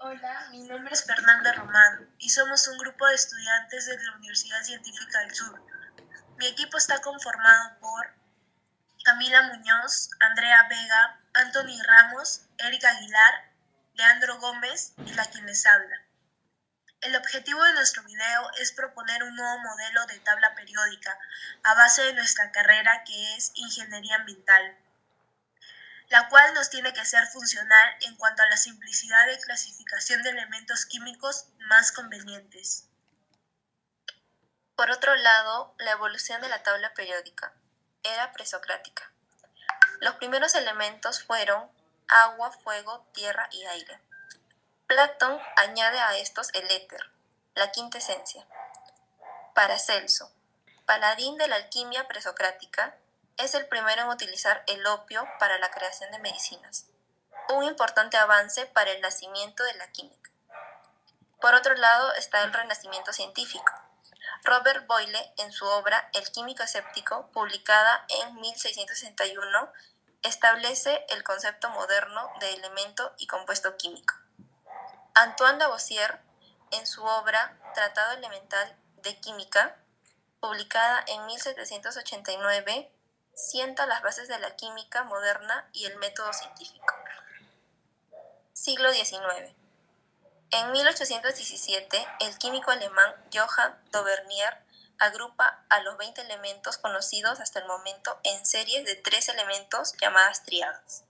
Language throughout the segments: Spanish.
Hola, mi nombre es Fernanda Román y somos un grupo de estudiantes de la Universidad Científica del Sur. Mi equipo está conformado por Camila Muñoz, Andrea Vega, Anthony Ramos, Erika Aguilar, Leandro Gómez y la quien les habla. El objetivo de nuestro video es proponer un nuevo modelo de tabla periódica a base de nuestra carrera, que es Ingeniería Ambiental, la cual nos tiene que ser funcional en cuanto a la simplicidad de clasificación de elementos químicos más convenientes. Por otro lado, la evolución de la tabla periódica era presocrática. Los primeros elementos fueron agua, fuego, tierra y aire. Platón añade a estos el éter, la quinta esencia. Paracelso, paladín de la alquimia presocrática, es el primero en utilizar el opio para la creación de medicinas, un importante avance para el nacimiento de la química. Por otro lado está el renacimiento científico. Robert Boyle, en su obra El químico escéptico, publicada en 1661, establece el concepto moderno de elemento y compuesto químico. Antoine Lavoisier, en su obra Tratado Elemental de Química, publicada en 1789, sienta las bases de la química moderna y el método científico. Siglo XIX. En 1817, el químico alemán Johann Dauvernier agrupa a los 20 elementos conocidos hasta el momento en series de 3 elementos llamadas tríadas.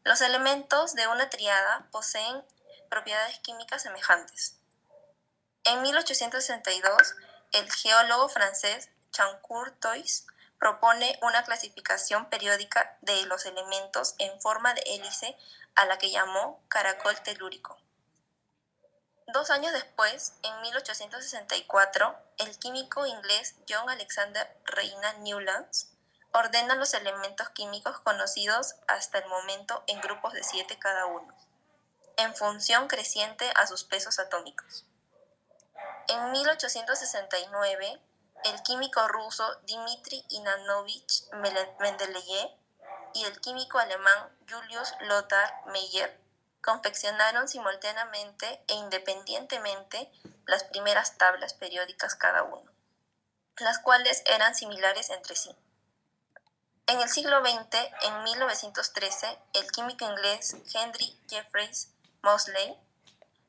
Los elementos de una tríada poseen propiedades químicas semejantes. En 1862, el geólogo francés Jean-Courtois propone una clasificación periódica de los elementos en forma de hélice a la que llamó caracol telúrico. 2 años después, en 1864, el químico inglés John Alexander Reina Newlands ordena los elementos químicos conocidos hasta el momento en grupos de 7 cada uno, en función creciente a sus pesos atómicos. En 1869, el químico ruso Dmitri Ivanovich Mendeleev y el químico alemán Julius Lothar Meyer confeccionaron simultáneamente e independientemente las primeras tablas periódicas cada uno, las cuales eran similares entre sí. En el siglo XX, en 1913, el químico inglés Henry Jeffreys Moseley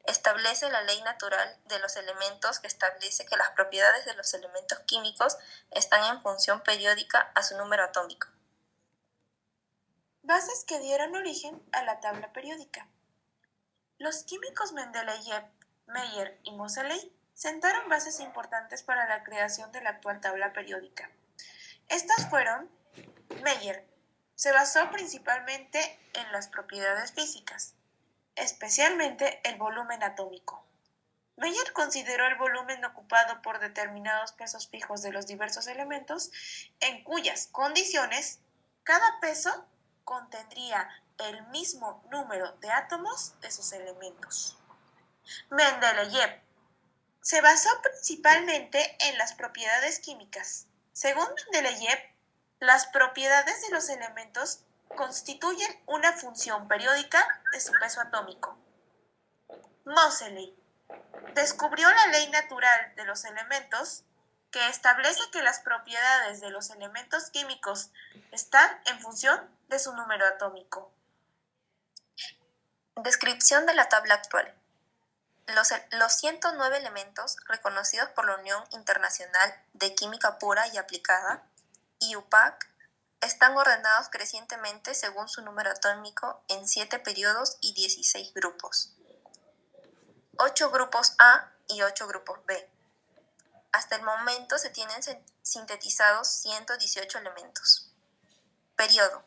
establece la ley natural de los elementos, que establece que las propiedades de los elementos químicos están en función periódica a su número atómico. Bases que dieron origen a la tabla periódica. Los químicos Mendeleev, Meyer y Moseley sentaron bases importantes para la creación de la actual tabla periódica. Estas fueron: Meyer se basó principalmente en las propiedades físicas, especialmente el volumen atómico. Meyer consideró el volumen ocupado por determinados pesos fijos de los diversos elementos, en cuyas condiciones cada peso contendría el mismo número de átomos de sus elementos. Mendeleev se basó principalmente en las propiedades químicas. Según Mendeleev, las propiedades de los elementos constituyen una función periódica de su peso atómico. Moseley descubrió la ley natural de los elementos, que establece que las propiedades de los elementos químicos están en función de su número atómico. Descripción de la tabla actual. Los 109 elementos reconocidos por la Unión Internacional de Química Pura y Aplicada, IUPAC, están ordenados crecientemente según su número atómico en 7 periodos y 16 grupos. 8 grupos A y 8 grupos B. Hasta el momento se tienen sintetizados 118 elementos. Periodo.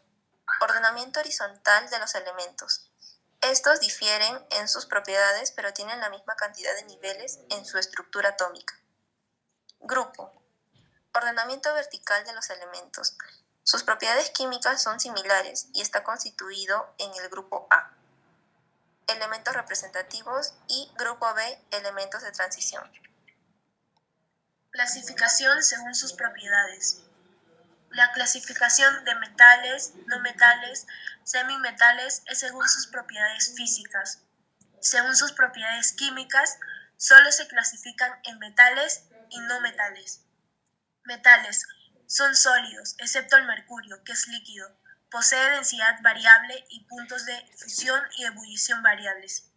Ordenamiento horizontal de los elementos. Estos difieren en sus propiedades, pero tienen la misma cantidad de niveles en su estructura atómica. Grupo. Ordenamiento vertical de los elementos. Sus propiedades químicas son similares y está constituido en el grupo A. Elementos representativos y grupo B, elementos de transición. Clasificación según sus propiedades. La clasificación de metales, no metales, semimetales es según sus propiedades físicas. Según sus propiedades químicas, solo se clasifican en metales y no metales. Metales son sólidos, excepto el mercurio, que es líquido. Posee densidad variable y puntos de fusión y ebullición variables.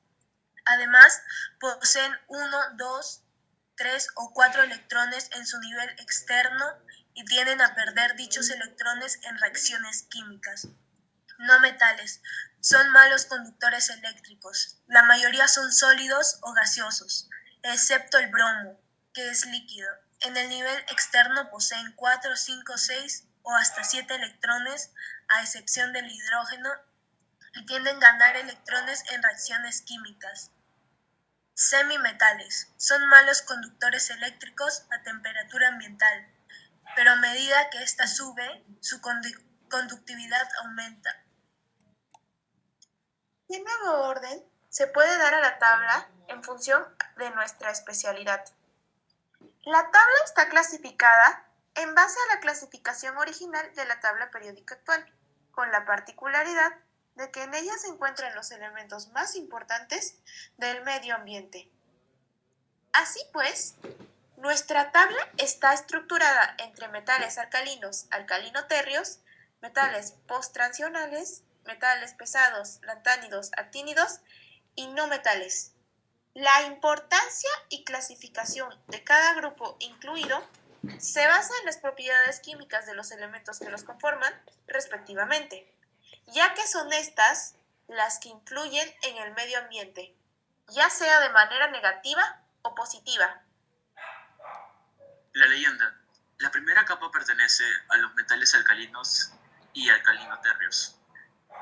Además, poseen 1, 2, 3 o 4 electrones en su nivel externo y tienden a perder dichos electrones en reacciones químicas. No metales son malos conductores eléctricos. La mayoría son sólidos o gaseosos, excepto el bromo, que es líquido. En el nivel externo poseen 4, 5, 6 o hasta 7 electrones, a excepción del hidrógeno, y tienden a ganar electrones en reacciones químicas. Semimetales son malos conductores eléctricos a temperatura ambiental, pero a medida que ésta sube, su conductividad aumenta. ¿Qué nuevo orden se puede dar a la tabla en función de nuestra especialidad? La tabla está clasificada en base a la clasificación original de la tabla periódica actual, con la particularidad de que en ella se encuentran los elementos más importantes del medio ambiente. Así pues, nuestra tabla está estructurada entre metales alcalinos, alcalino-térreos, metales post-transicionales, metales pesados, lantánidos, actínidos y no metales. La importancia y clasificación de cada grupo incluido se basa en las propiedades químicas de los elementos que los conforman, respectivamente, ya que son estas las que influyen en el medio ambiente, ya sea de manera negativa o positiva. La leyenda. La primera capa pertenece a los metales alcalinos y alcalino-térreos,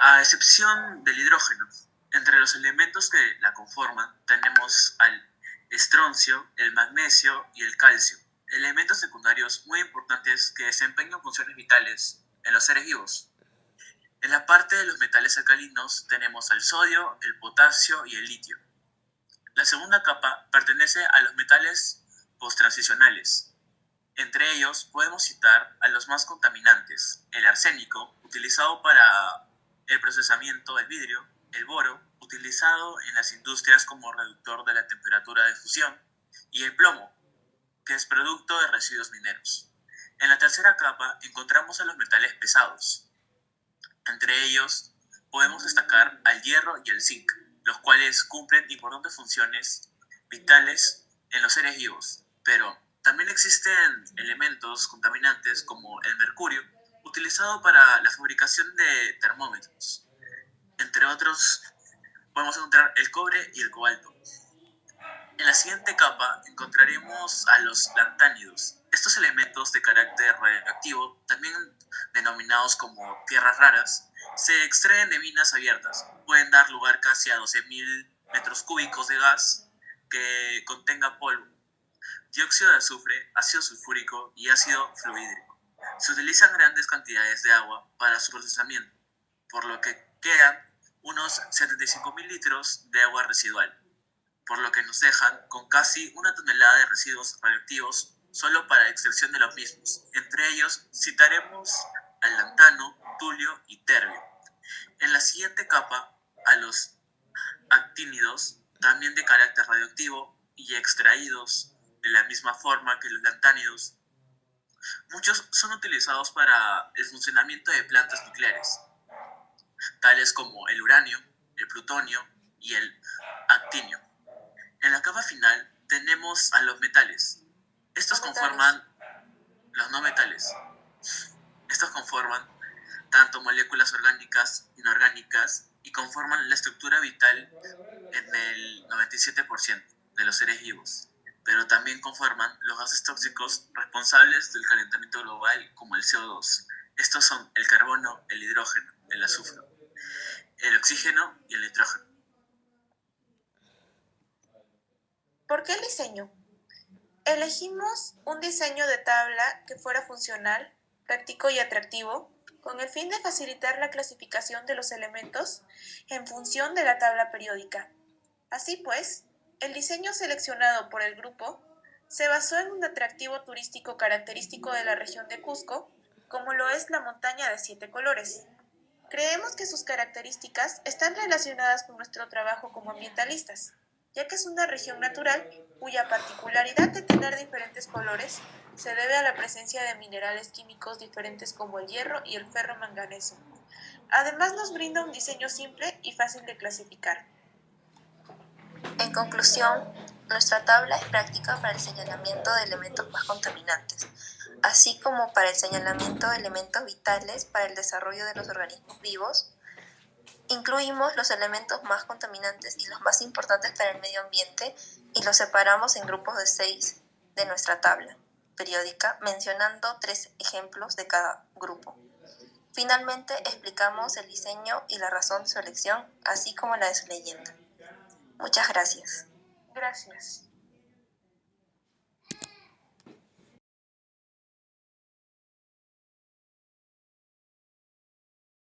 a excepción del hidrógeno. Entre los elementos que la conforman tenemos al estroncio, el magnesio y el calcio, elementos secundarios muy importantes que desempeñan funciones vitales en los seres vivos. En la parte de los metales alcalinos tenemos al sodio, el potasio y el litio. La segunda capa pertenece a los metales posttransicionales. Entre ellos podemos citar a los más contaminantes: el arsénico, utilizado para el procesamiento del vidrio; el boro, utilizado en las industrias como reductor de la temperatura de fusión; y el plomo, que es producto de residuos mineros. En la tercera capa encontramos a los metales pesados. Entre ellos podemos destacar al hierro y el zinc, los cuales cumplen importantes funciones vitales en los seres vivos, pero también existen elementos contaminantes como el mercurio, utilizado para la fabricación de termómetros. Entre otros, podemos encontrar el cobre y el cobalto. En la siguiente capa encontraremos a los lantánidos. Estos elementos de carácter radioactivo, también denominados como tierras raras, se extraen de minas abiertas. Pueden dar lugar casi a 12.000 metros cúbicos de gas que contenga polvo, dióxido de azufre, ácido sulfúrico y ácido fluorhídrico. Se utilizan grandes cantidades de agua para su procesamiento, por lo que quedan unos 75.000 litros de agua residual, por lo que nos dejan con casi 1 tonelada de residuos radioactivos solo para extracción de los mismos. Entre ellos citaremos al lantano, tulio y terbio. En la siguiente capa, a los actínidos, también de carácter radioactivo y extraídos de la misma forma que los lantánidos. Muchos son utilizados para el funcionamiento de plantas nucleares, tales como el uranio, el plutonio y el actinio. En la capa final tenemos a los metales. Estos conforman los no metales. Estos conforman tanto moléculas orgánicas, inorgánicas, y conforman la estructura vital en el 97% de los seres vivos, pero también conforman los gases tóxicos responsables del calentamiento global, como el CO2. Estos son el carbono, el hidrógeno, el azufre, el oxígeno y el nitrógeno. ¿Por qué el diseño? Elegimos un diseño de tabla que fuera funcional, práctico y atractivo, con el fin de facilitar la clasificación de los elementos en función de la tabla periódica. Así pues, el diseño seleccionado por el grupo se basó en un atractivo turístico característico de la región de Cusco, como lo es la montaña de 7 colores. Creemos que sus características están relacionadas con nuestro trabajo como ambientalistas, ya que es una región natural cuya particularidad de tener diferentes colores se debe a la presencia de minerales químicos diferentes como el hierro y el ferro manganeso. Además nos brinda un diseño simple y fácil de clasificar. En conclusión, nuestra tabla es práctica para el señalamiento de elementos más contaminantes, así como para el señalamiento de elementos vitales para el desarrollo de los organismos vivos. Incluimos los elementos más contaminantes y los más importantes para el medio ambiente y los separamos en grupos de 6 de nuestra tabla periódica, mencionando 3 ejemplos de cada grupo. Finalmente, explicamos el diseño y la razón de su elección, así como la de su leyenda. Muchas gracias. Gracias.